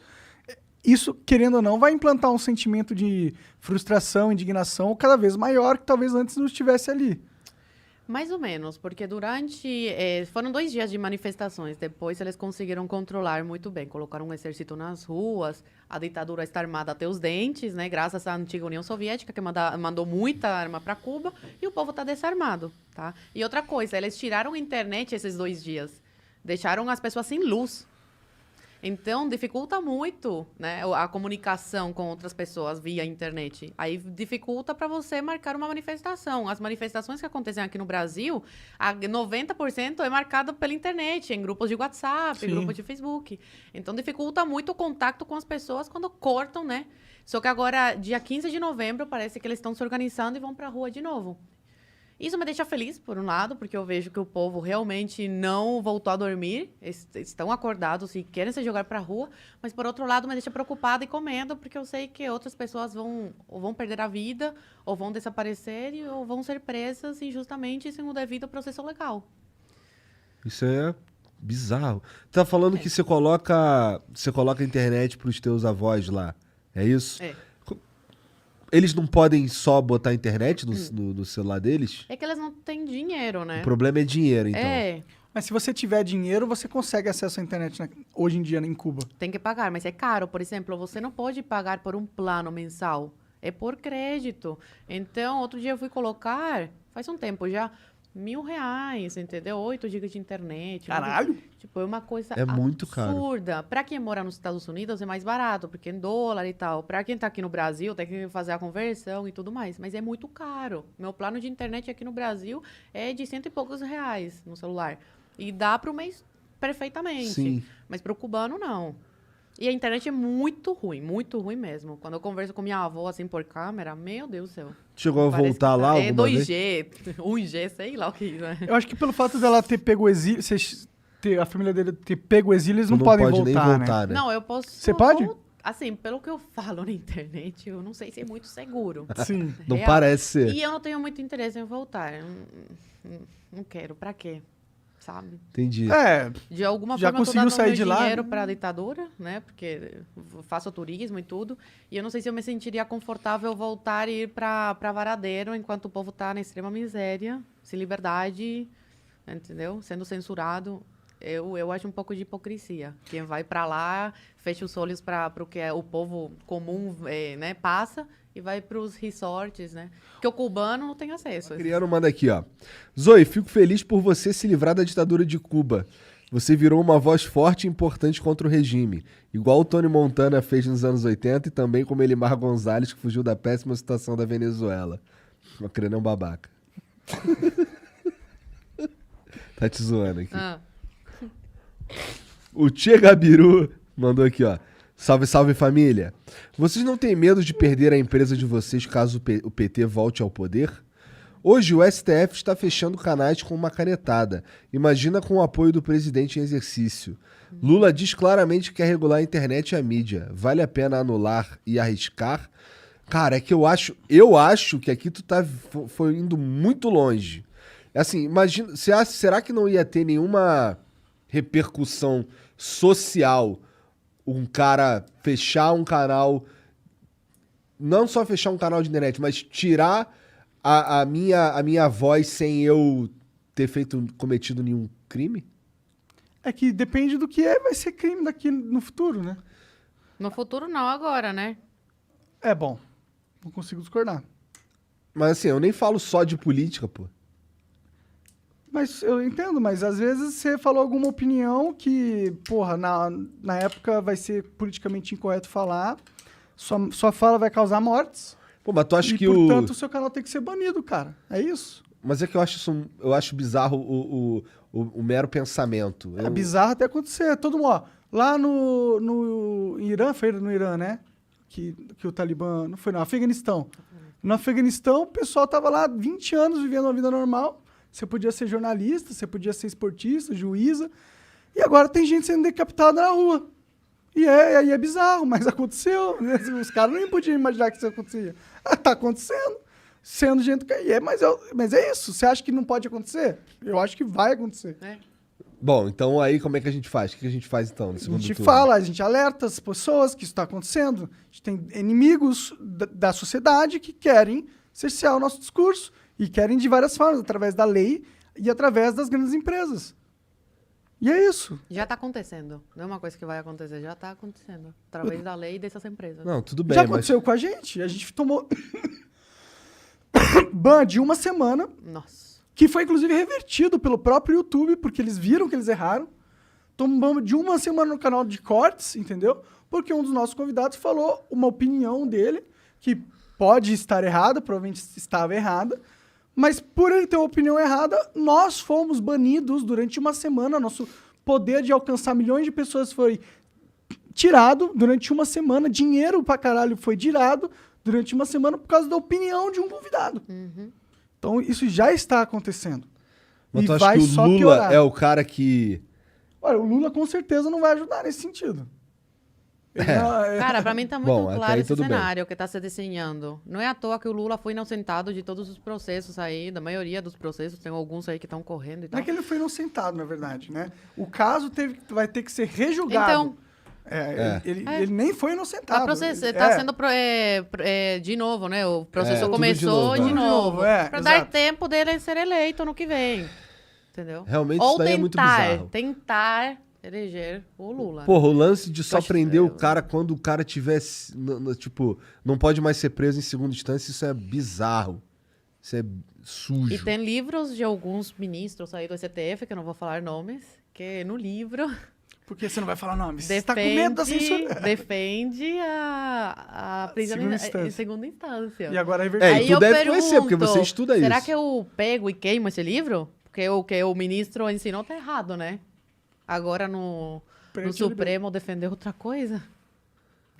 Isso, querendo ou não, vai implantar um sentimento de frustração, indignação cada vez maior que talvez antes não estivesse ali. Mais ou menos, porque foram 2 dias de manifestações. Depois eles conseguiram controlar muito bem. Colocaram um exército nas ruas, a ditadura está armada até os dentes, né? Graças à antiga União Soviética, que mandou muita arma para Cuba, e o povo está desarmado, tá? E outra coisa, eles tiraram a internet esses 2 dias. Deixaram as pessoas sem luz. Então, dificulta muito, né, a comunicação com outras pessoas via internet. Aí dificulta para você marcar uma manifestação. As manifestações que acontecem aqui no Brasil, 90% é marcado pela internet, em grupos de WhatsApp, em grupos de Facebook. Então, dificulta muito o contato com as pessoas quando cortam, né? Só que agora, dia 15 de novembro, parece que eles estão se organizando e vão para a rua de novo. Isso me deixa feliz, por um lado, porque eu vejo que o povo realmente não voltou a dormir, estão acordados e querem se jogar para a rua, mas, por outro lado, me deixa preocupada e com medo, porque eu sei que outras pessoas vão perder a vida, ou vão desaparecer, ou vão ser presas injustamente sem o devido processo legal. Isso é bizarro. Tá falando que você coloca a internet para os teus avós lá, é isso? É. Eles não podem só botar a internet no celular deles? É que eles não têm dinheiro, né? O problema é dinheiro, então. Mas se você tiver dinheiro, você consegue acesso à internet hoje em dia em Cuba. Tem que pagar, mas é caro. Por exemplo, você não pode pagar por um plano mensal. É por crédito. Então, outro dia eu fui colocar, faz um tempo já, R$1.000, entendeu? 8 GB de internet. Caralho! Tipo, é uma coisa muito absurda. Caro. Para quem mora nos Estados Unidos é mais barato, porque é em dólar e tal. Para quem tá aqui no Brasil, tem que fazer a conversão e tudo mais. Mas é muito caro. Meu plano de internet aqui no Brasil é de 100 e poucos reais no celular. E dá para o mês perfeitamente. Sim. Mas pro cubano, não. E a internet é muito ruim mesmo. Quando eu converso com minha avó, assim, por câmera, meu Deus do céu. Chegou a Parece voltar que lá É alguma vez? 2G, 1G, sei lá o que é. Eu acho que pelo fato dela ter pego o exílio, a família dele ter pego o exílio, eles Tu não podem pode voltar, nem né? voltar, né? Não, eu posso... Você pode? Assim, pelo que eu falo na internet, eu não sei se é muito seguro. Sim. Não Real. parece ser. E eu não tenho muito interesse em voltar. Eu não quero, pra quê? Sabe? Entendi. É, De alguma Já forma eu tô conseguiu dando sair meu de lá, dinheiro né? para a ditadura, né? Porque eu faço turismo e tudo. E eu não sei se eu me sentiria confortável voltar e ir para Varadeiro enquanto o povo tá na extrema miséria, sem liberdade, entendeu? Sendo censurado. Eu acho um pouco de hipocrisia. Quem vai para lá, fecha os olhos para o que o povo comum né, passa e vai para os resorts, né? Porque o cubano não tem acesso. Criando manda aqui, ó. Zoe, fico feliz por você se livrar da ditadura de Cuba. Você virou uma voz forte e importante contra o regime. Igual o Tony Montana fez nos anos 80 e também como Elimar Gonzalez, que fugiu da péssima situação da Venezuela. Uma criança é um babaca. Tá te zoando aqui. Ah. O Tia Gabiru mandou aqui, ó. Salve, salve família. Vocês não têm medo de perder a empresa de vocês caso o PT volte ao poder? Hoje o STF está fechando canais com uma canetada. Imagina com o apoio do presidente em exercício. Lula diz claramente que quer regular a internet e a mídia. Vale a pena anular e arriscar? Cara, é que eu acho que aqui tu foi indo muito longe. Assim, imagina, será que não ia ter nenhuma repercussão social um cara fechar um canal, não só fechar um canal de internet, mas tirar a minha voz sem eu ter cometido nenhum crime? é que depende do que vai ser crime daqui no futuro, né? No futuro não, agora, né? É bom. Não consigo discordar. Mas assim, eu nem falo só de política, pô. Mas eu entendo, mas às vezes você falou alguma opinião que, porra, na época vai ser politicamente incorreto falar, sua fala vai causar mortes, Pô, mas tu acha e que portanto o seu canal tem que ser banido, cara. É isso. Mas é que eu acho bizarro o mero pensamento. É bizarro até acontecer. Todo mundo, ó, lá no Irã, foi no Irã, né? Que o Talibã, não foi no Afeganistão. No Afeganistão, o pessoal tava lá 20 anos vivendo uma vida normal. Você podia ser jornalista, você podia ser esportista, juíza. E agora tem gente sendo decapitada na rua. E é bizarro, mas aconteceu. Né? Os caras nem podiam imaginar que isso acontecia. Tá acontecendo. Sendo gente que... mas é isso. Você acha que não pode acontecer? Eu acho que vai acontecer. É. Bom, então aí como é que a gente faz? O que a gente faz então no A segundo gente turno? fala, a gente alerta as pessoas que isso está acontecendo. A gente tem inimigos da sociedade que querem cercear o nosso discurso e querem de várias formas, através da lei e através das grandes empresas. E é isso. Já está acontecendo. Não é uma coisa que vai acontecer, já está acontecendo. Através da lei dessas empresas. Não, tudo bem, Já mas... aconteceu com a gente. A gente tomou ban de uma semana, Nossa. que foi inclusive revertido pelo próprio YouTube, porque eles viram que eles erraram. Tomamos ban de uma semana no canal de cortes, entendeu? Porque um dos nossos convidados falou uma opinião dele, que pode estar errada, provavelmente estava errada, mas por ele ter uma opinião errada, nós fomos banidos durante uma semana. Nosso poder de alcançar milhões de pessoas foi tirado durante uma semana. Dinheiro pra caralho foi tirado durante uma semana por causa da opinião de um convidado. Então isso já está acontecendo. Mas E tu acha vai que o só Lula piorar. é o cara que... Olha, o Lula com certeza não vai ajudar nesse sentido. Ele Cara, para mim está muito Bom, até claro aí esse tudo bem. cenário que está se desenhando. Não é à toa que o Lula foi inocentado de todos os processos aí, da maioria dos processos, tem alguns aí que estão correndo e Não tal. é que ele foi inocentado, na verdade, né? O caso vai ter que ser rejulgado. Então, Ele nem foi inocentado. Está sendo de novo, né? O processo tudo de começou novo, de né? novo. Tudo Para exato. dar tempo dele ser eleito no que vem. Entendeu? Realmente Ou isso daí é muito bizarro. tentar eleger o Lula. Porra, o lance de só Pode prender ser, o cara quando o cara tivesse... tipo, não pode mais ser preso em segunda instância, isso é bizarro. Isso é sujo. E tem livros de alguns ministros aí do STF, que eu não vou falar nomes, que no livro Porque você não vai falar nome. Você está com medo da censura. defende a prisão Segunda em instância. segunda instância. E agora é É, verdade. e Aí tu eu deve conhecer, porque você estuda será isso. que eu pego e queimo esse livro? Porque o que o ministro ensinou tá errado, né? Agora no Preto Supremo defendeu outra coisa.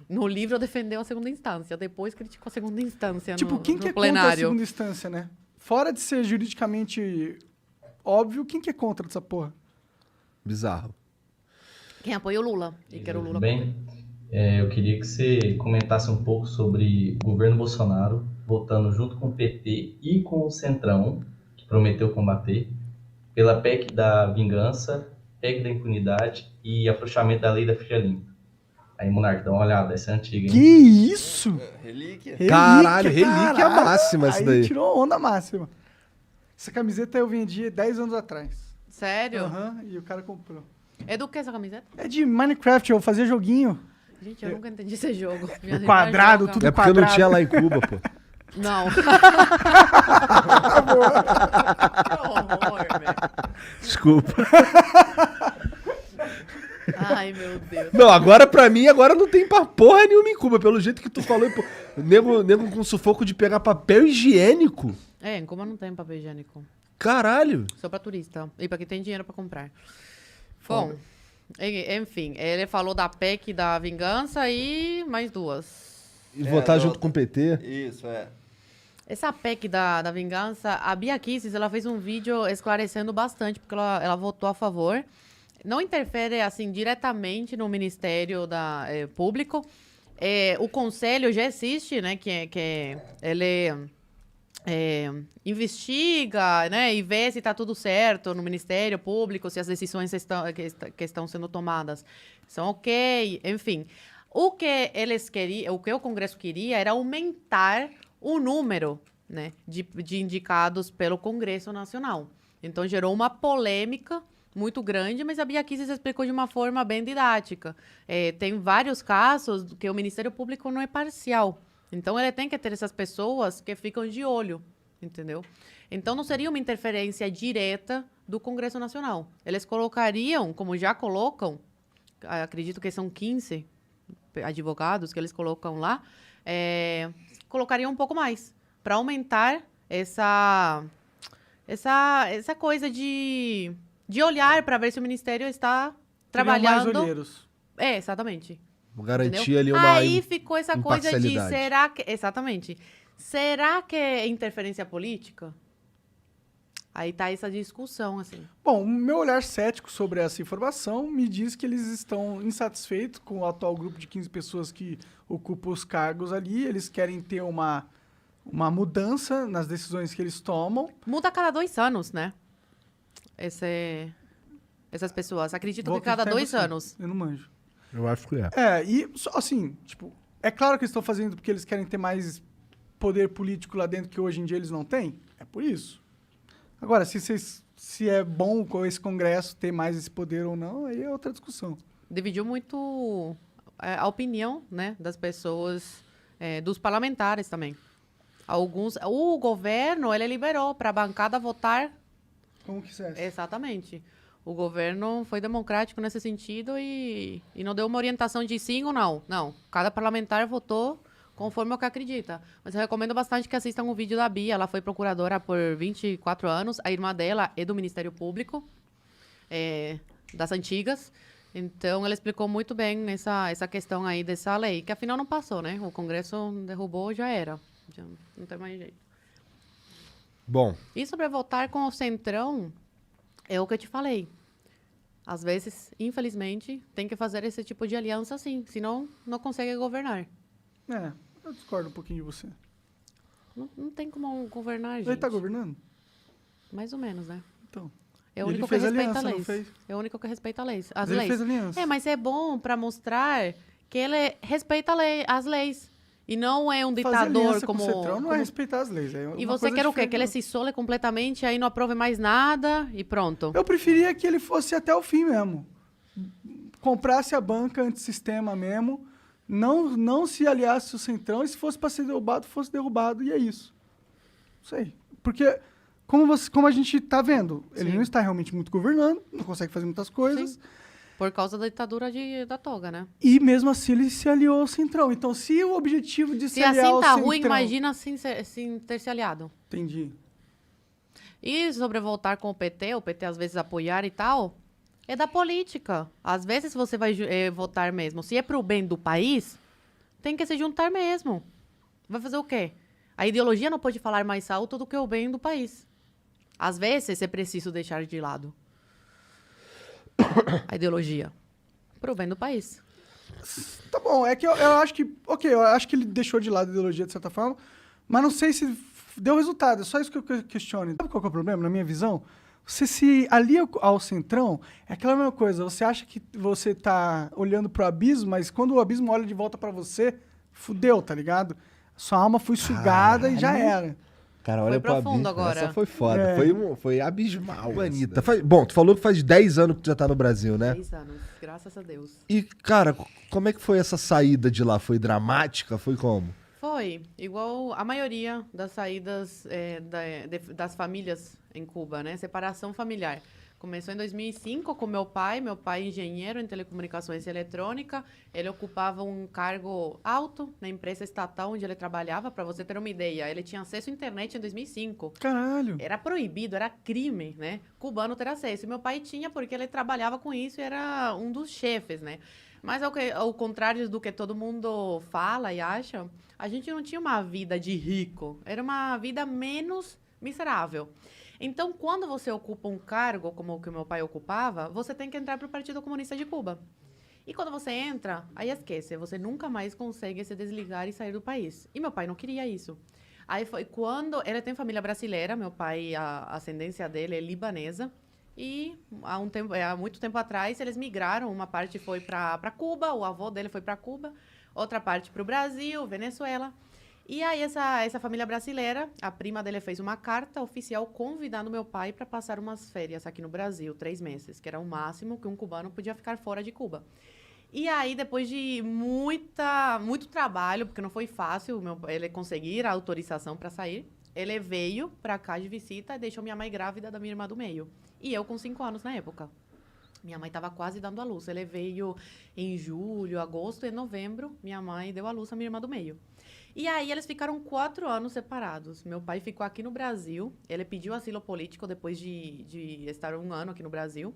No livro defendeu a segunda instância, depois criticou a segunda instância Tipo, no, quem no que é contra a plenário. segunda instância, né? Fora de ser juridicamente óbvio, quem que é contra dessa porra? Bizarro. Quem apoia o Lula? E quer o Tudo Lula bem? Eu queria que você comentasse um pouco sobre o governo Bolsonaro votando junto com o PT e com o Centrão, que prometeu combater, pela PEC da vingança, PEC da impunidade e afrouxamento da lei da ficha limpa. Aí, Monark, dá uma olhada, essa é antiga, Que hein? isso? Relíquia. Caralho, relíquia caralho. máxima isso Aí daí. tirou onda máxima. Essa camiseta eu vendi 10 anos atrás. Sério? Aham, e o cara comprou. É do que essa camiseta? É de Minecraft, eu fazia joguinho. Gente, eu nunca entendi esse jogo. Minha irmã quadrado, joga. tudo É porque não quadrado. tinha lá em Cuba, pô. Não. Que horror, velho. Desculpa. Ai, meu Deus. Não, agora pra mim, agora não tem pra porra nenhuma em Cuba. Pelo jeito que tu falou, pô, nego com sufoco de pegar papel higiênico. É, em Cuba não tem papel higiênico. Caralho. Só pra turista. E pra quem tem dinheiro pra comprar. Bom, enfim, ele falou da PEC da vingança e mais duas. E votar do- junto com o PT. Isso, é. Essa PEC da vingança, a Bia Kicis, ela fez um vídeo esclarecendo bastante, porque ela votou a favor. Não interfere, assim, diretamente no Ministério Público. O Conselho já existe, né, ele investiga, né, e vê se está tudo certo no Ministério Público, se as decisões que estão sendo tomadas são ok, enfim. O que eles queriam, o que o Congresso queria era aumentar o número, né, de indicados pelo Congresso Nacional. Então gerou uma polêmica muito grande, mas a Bia Kicis explicou de uma forma bem didática. Tem vários casos que o Ministério Público não é parcial. Então, ele tem que ter essas pessoas que ficam de olho, entendeu? Então, não seria uma interferência direta do Congresso Nacional. Eles colocariam, como já colocam, acredito que são 15 advogados que eles colocam lá, colocariam um pouco mais, para aumentar essa coisa de olhar para ver se o Ministério está trabalhando. Mais olheiros. Exatamente. Vou garantir Entendeu? ali uma Aí ficou essa coisa de, imparcialidade. será que... Exatamente. Será que é interferência política? Aí tá essa discussão, assim. Bom, o meu olhar cético sobre essa informação me diz que eles estão insatisfeitos com o atual grupo de 15 pessoas que ocupam os cargos ali. Eles querem ter uma mudança nas decisões que eles tomam. Muda a cada 2 anos, né? Essas pessoas. Acredito Vou que cada acreditar em 2 você. anos. Eu não manjo. Eu acho que é. E só assim, tipo, é claro que eles estão fazendo porque eles querem ter mais poder político lá dentro que hoje em dia eles não têm. É por isso. Agora, se é bom com esse Congresso ter mais esse poder ou não, aí é outra discussão. Dividiu muito a opinião, né, das pessoas, dos parlamentares também. O governo, ele liberou para a bancada votar. Como quisesse. Exatamente. O governo foi democrático nesse sentido e não deu uma orientação de sim ou não. Não. Cada parlamentar votou conforme o que acredita. Mas eu recomendo bastante que assistam o vídeo da Bia. Ela foi procuradora por 24 anos. A irmã dela é do Ministério Público, das antigas. Então, ela explicou muito bem essa questão aí dessa lei, que afinal não passou, né? O Congresso derrubou, já era. Já não tem mais jeito. Bom, E sobre votar com o Centrão, é o que eu te falei. Às vezes, infelizmente, tem que fazer esse tipo de aliança sim, senão não consegue governar. Eu discordo um pouquinho de você. Não tem como governar, gente. Ele tá governando? Mais ou menos, né? Então. É o Ele único que fez respeita aliança, a não lei. fez? É o único que respeita as Mas leis. ele fez aliança. Mas é bom para mostrar que ele respeita as leis. E não é um Fazer ditador aliança como... com o Centrão não como- é respeitar as leis. É E uma você coisa quer o quê? diferente, Que ele não. se isole completamente, aí não aprove mais nada e pronto. Eu preferia que ele fosse até o fim mesmo. Comprasse a banca antissistema mesmo, não se aliasse ao Centrão, e se fosse para ser derrubado, fosse derrubado, e é isso. Não sei. Porque, como a gente está vendo, ele Sim. não está realmente muito governando, não consegue fazer muitas coisas, Sim. Por causa da ditadura da toga, né? e mesmo assim ele se aliou ao Centrão. Então, se o objetivo de Se se aliar assim ao tá Centrão... ruim, imagina sem ter se aliado. Entendi. E sobre voltar com o PT às vezes apoiar e tal, É da política. Às vezes você vai votar mesmo. Se é pro bem do país, tem que se juntar mesmo. Vai fazer o quê? A ideologia não pode falar mais alto do que o bem do país. Às vezes é preciso deixar de lado a ideologia pro bem do país. Tá bom, é que eu acho que... Ok, eu acho que ele deixou de lado a ideologia de certa forma, mas não sei se deu resultado. É só isso que eu questiono. Sabe qual que é o problema, na minha visão? Você se alia ao centrão, é aquela mesma coisa. Você acha que você tá olhando pro abismo, mas quando o abismo olha de volta pra você, fudeu, tá ligado? Sua alma foi sugada e já era. Cara, olha Foi pro profundo abismo. agora. Essa foi foda. É. Foi abismal. Anitta, bom, tu falou que faz 10 anos que tu já tá no Brasil, né? 10 anos, graças a Deus. E, cara, como é que foi essa saída de lá? Foi dramática? Foi como? Foi igual a maioria das saídas das famílias em Cuba, né? Separação familiar. Começou em 2005 com meu pai engenheiro em telecomunicações e eletrônica. Ele ocupava um cargo alto na empresa estatal onde ele trabalhava, para você ter uma ideia. Ele tinha acesso à internet em 2005. Caralho. Era proibido, era crime, né? Cubano ter acesso. E meu pai tinha porque ele trabalhava com isso e era um dos chefes, né? Mas ao contrário do que todo mundo fala e acha, a gente não tinha uma vida de rico. Era uma vida menos miserável. Então, quando você ocupa um cargo como o que meu pai ocupava, você tem que entrar para o Partido Comunista de Cuba. E quando você entra, aí esquece, você nunca mais consegue se desligar e sair do país. E meu pai não queria isso. Aí foi quando... Ele tem família brasileira, meu pai, a ascendência dele é libanesa. E há muito tempo atrás, eles migraram. Uma parte foi para Cuba, o avô dele foi para Cuba. Outra parte para o Brasil, Venezuela. E aí, essa família brasileira, a prima dele fez uma carta oficial convidando meu pai para passar umas férias aqui no Brasil, 3 meses, que era o máximo que um cubano podia ficar fora de Cuba. E aí, depois de muito trabalho, porque não foi fácil ele conseguir a autorização para sair, ele veio para cá de visita e deixou minha mãe grávida da minha irmã do meio. E eu com 5 anos na época. Minha mãe estava quase dando à luz. Ele veio em julho, agosto e novembro. Minha mãe deu à luz a minha irmã do meio. E aí eles ficaram 4 anos separados. Meu pai ficou aqui no Brasil. Ele pediu asilo político depois de estar 1 ano aqui no Brasil.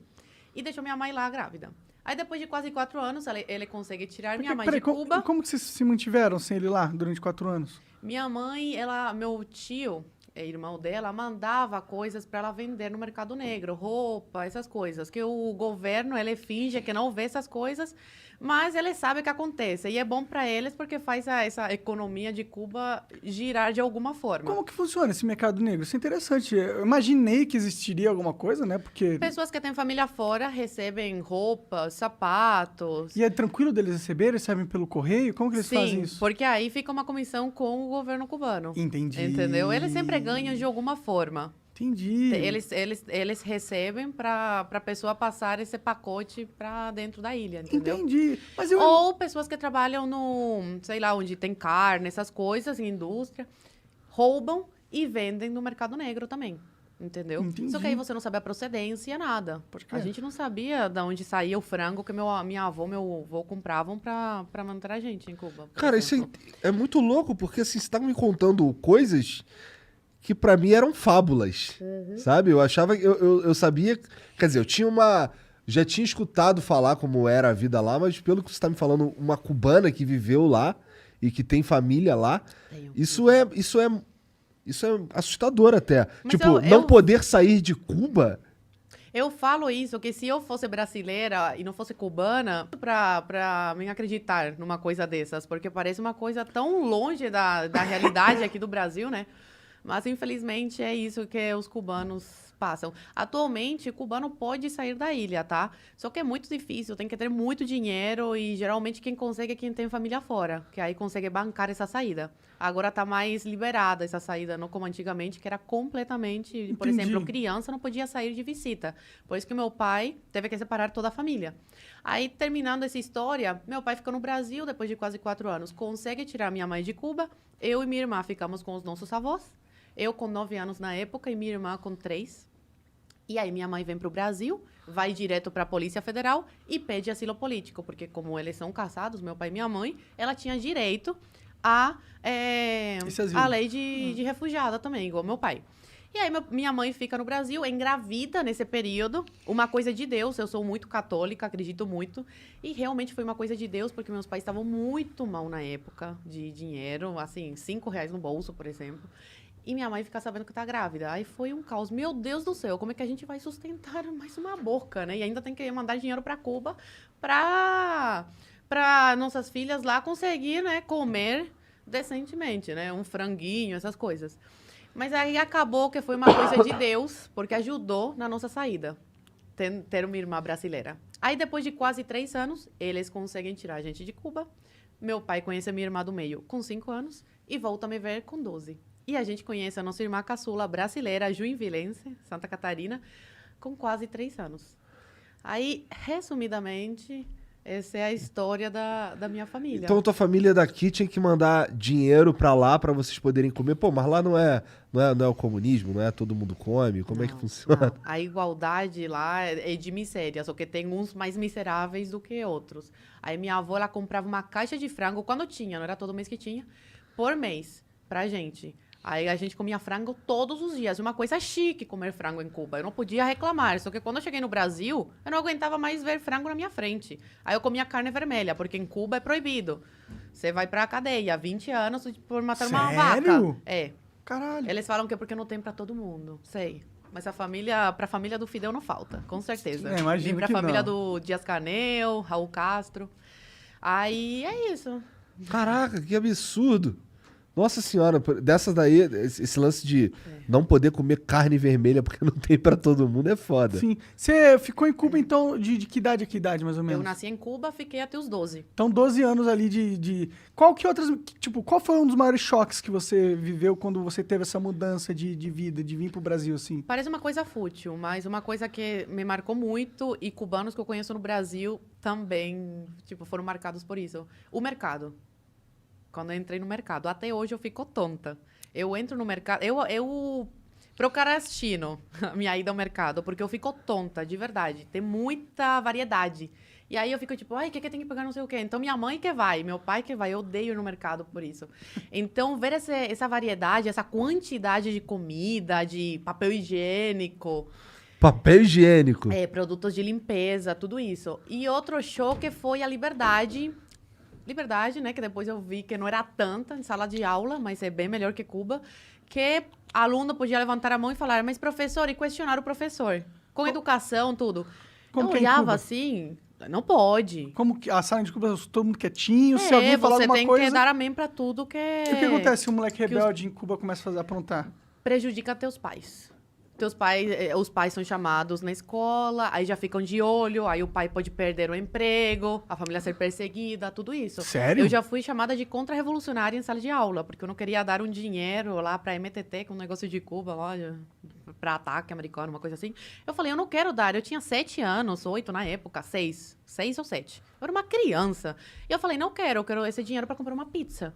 E deixou minha mãe lá grávida. Aí depois de quase 4 anos, ele consegue tirar minha mãe de Cuba. Como que vocês se mantiveram sem ele lá durante 4 anos? Minha mãe, meu tio, irmão dela, mandava coisas para ela vender no mercado negro, roupa, essas coisas. Que o governo, ele finge que não vê essas coisas, mas ele sabe o que acontece. E é bom para eles porque faz essa economia de Cuba girar de alguma forma. Como que funciona esse mercado negro? Isso é interessante. Eu imaginei que existiria alguma coisa, né? Porque... Pessoas que têm família fora recebem roupas, sapatos. E é tranquilo deles receberem? Recebem pelo correio? Como que eles fazem isso? Sim, porque aí fica uma comissão com o governo cubano. Entendi. Entendeu? Eles sempre ganham de alguma forma. Entendi. Eles recebem para a pessoa passar esse pacote para dentro da ilha, entendeu? Entendi. Mas Ou pessoas que trabalham sei lá, onde tem carne, essas coisas, em indústria, roubam e vendem no mercado negro também, entendeu? Entendi. Só que aí você não sabe a procedência, nada. A gente não sabia de onde saía o frango que minha avó, meu avô compravam para manter a gente em Cuba. Cara, isso é muito louco, porque assim, você tá me contando coisas que pra mim eram fábulas, sabe? Eu achava, eu sabia, quer dizer, já tinha escutado falar como era a vida lá, mas pelo que você tá me falando, uma cubana que viveu lá e que tem família lá, isso é assustador até. Mas tipo, não poder sair de Cuba... Eu falo isso, que se eu fosse brasileira e não fosse cubana, pra mim acreditar numa coisa dessas, porque parece uma coisa tão longe da realidade aqui do Brasil, né? Mas, infelizmente, é isso que os cubanos passam. Atualmente, o cubano pode sair da ilha, tá? Só que é muito difícil, tem que ter muito dinheiro e, geralmente, quem consegue é quem tem família fora, que aí consegue bancar essa saída. Agora tá mais liberada essa saída, não como antigamente, que era completamente... Entendi. Por exemplo, criança não podia sair de visita. Por isso que meu pai teve que separar toda a família. Aí, terminando essa história, meu pai ficou no Brasil depois de quase 4 anos. Consegue tirar minha mãe de Cuba. Eu e minha irmã ficamos com os nossos avós. Eu com 9 anos na época e minha irmã com 3. E aí minha mãe vem para o Brasil, vai direto para a Polícia Federal e pede asilo político, porque como eles são casados, meu pai e minha mãe, ela tinha direito a lei de refugiada também, igual meu pai. E aí minha mãe fica no Brasil, engravida nesse período. Uma coisa de Deus, eu sou muito católica, acredito muito. E realmente foi uma coisa de Deus, porque meus pais estavam muito mal na época de dinheiro. Assim, R$ 5 no bolso, por exemplo. E minha mãe fica sabendo que tá grávida. Aí foi um caos. Meu Deus do céu, como é que a gente vai sustentar mais uma boca, né? E ainda tem que mandar dinheiro para Cuba para nossas filhas lá conseguir, né, comer decentemente, né? Um franguinho, essas coisas. Mas aí acabou que foi uma coisa de Deus, porque ajudou na nossa saída, ter uma irmã brasileira. Aí, depois de quase 3 anos, eles conseguem tirar a gente de Cuba. Meu pai conhece a minha irmã do meio com 5 anos e volta a me ver com 12. E a gente conhece a nossa irmã caçula brasileira, joinvilense, Santa Catarina, com quase 3 anos. Aí, resumidamente, essa é a história da minha família. Então tua família daqui tinha que mandar dinheiro pra lá pra vocês poderem comer. Pô, mas lá não é o comunismo, não é todo mundo come? Como é que funciona? Não. A igualdade lá é de miséria, só que tem uns mais miseráveis do que outros. Aí minha avó, ela comprava uma caixa de frango, quando tinha, não era todo mês que tinha, por mês, pra gente. Aí a gente comia frango todos os dias. Uma coisa chique comer frango em Cuba. Eu não podia reclamar. Só que quando eu cheguei no Brasil, eu não aguentava mais ver frango na minha frente. Aí eu comia carne vermelha, porque em Cuba é proibido. Você vai pra cadeia, 20 anos por matar uma vaca. Sério? É. Caralho. Eles falam que é porque não tem pra todo mundo. Sei. Mas pra família do Fidel não falta, com certeza. É, imagino Nem pra que família não. do Dias-Canel, Raul Castro. Aí é isso. Caraca, que absurdo. Nossa senhora, dessas daí, esse lance de não poder comer carne vermelha porque não tem pra todo mundo é foda. Sim. Você ficou em Cuba, então, de que idade a que idade, mais ou menos? Eu nasci em Cuba, fiquei até os 12. Então, 12 anos ali de... Qual foi um dos maiores choques que você viveu quando você teve essa mudança de vida, de vir pro Brasil, assim? Parece uma coisa fútil, mas uma coisa que me marcou muito, e cubanos que eu conheço no Brasil também, foram marcados por isso. O mercado. Quando eu entrei no mercado. Até hoje eu fico tonta. Eu entro no mercado... Eu procrastino a minha ida ao mercado, porque eu fico tonta, de verdade. Tem muita variedade. E aí eu fico tipo, ai, o que tem que pegar não sei o quê? Então minha mãe que vai, meu pai que vai. Eu odeio ir no mercado por isso. Então ver essa variedade, essa quantidade de comida, de papel higiênico... Papel higiênico. Produtos de limpeza, tudo isso. E outro choque foi a liberdade... Liberdade, né? Que depois eu vi que não era tanta em sala de aula, mas é bem melhor que Cuba. Que aluno podia levantar a mão e falar, mas professor, e questionar o professor. Com educação, tudo. Como eu que é em olhava Cuba? assim, não pode. Como que a sala de Cuba, todo mundo quietinho, se alguém falar você alguma tem coisa... que dar amém pra tudo que... E o que acontece se um moleque rebelde em Cuba começa a aprontar? Prejudica teus pais. Os pais são chamados na escola, aí já ficam de olho, aí o pai pode perder o emprego, a família ser perseguida, tudo isso. Sério? Eu já fui chamada de contra-revolucionária em sala de aula, porque eu não queria dar um dinheiro lá pra MTT, que é um negócio de Cuba, lá, pra ataque americano, uma coisa assim. Eu falei, eu não quero dar. Eu tinha 7 anos, 8 na época, 6 ou 7. Eu era uma criança. E eu falei, não quero, eu quero esse dinheiro pra comprar uma pizza.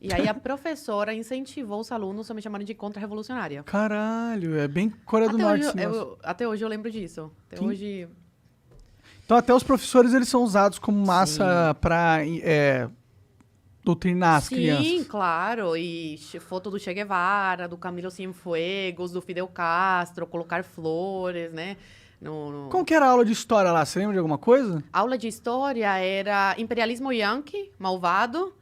E aí a professora incentivou os alunos a me chamarem de contra-revolucionária. Caralho, é bem Coreia do Norte esse negócio. Até hoje eu lembro disso. Sim. Hoje... Então até os professores, eles são usados como massa pra doutrinar as crianças. Sim, claro. E foto do Che Guevara, do Camilo Cienfuegos, do Fidel Castro, colocar flores, né? Como que era a aula de história lá? Você lembra de alguma coisa? Aula de história era imperialismo yankee, malvado.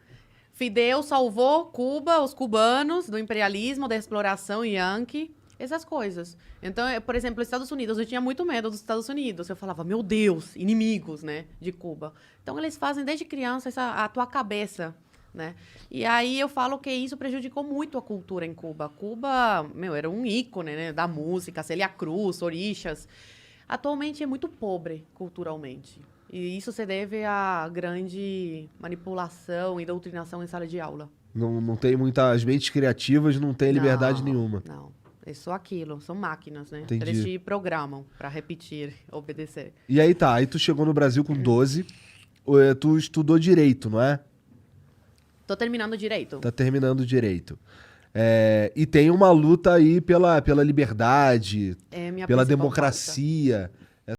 Fidel salvou Cuba, os cubanos, do imperialismo, da exploração yankee, essas coisas. Então, por exemplo, os Estados Unidos, eu tinha muito medo dos Estados Unidos. Eu falava, meu Deus, inimigos, né, de Cuba. Então, eles fazem desde criança a tua cabeça, né? E aí eu falo que isso prejudicou muito a cultura em Cuba. Cuba, era um ícone, né, da música, Célia Cruz, Orixás. Atualmente é muito pobre culturalmente. E isso se deve à grande manipulação e doutrinação em sala de aula. Não tem muitas mentes criativas, não tem liberdade nenhuma. Não, é só aquilo. São máquinas, né? Entendi. Eles te programam pra repetir, obedecer. E aí tu chegou no Brasil com 12, tu estudou Direito, não é? Tô terminando direito. Tá terminando Direito. E tem uma luta aí pela liberdade, É minha pela principal democracia.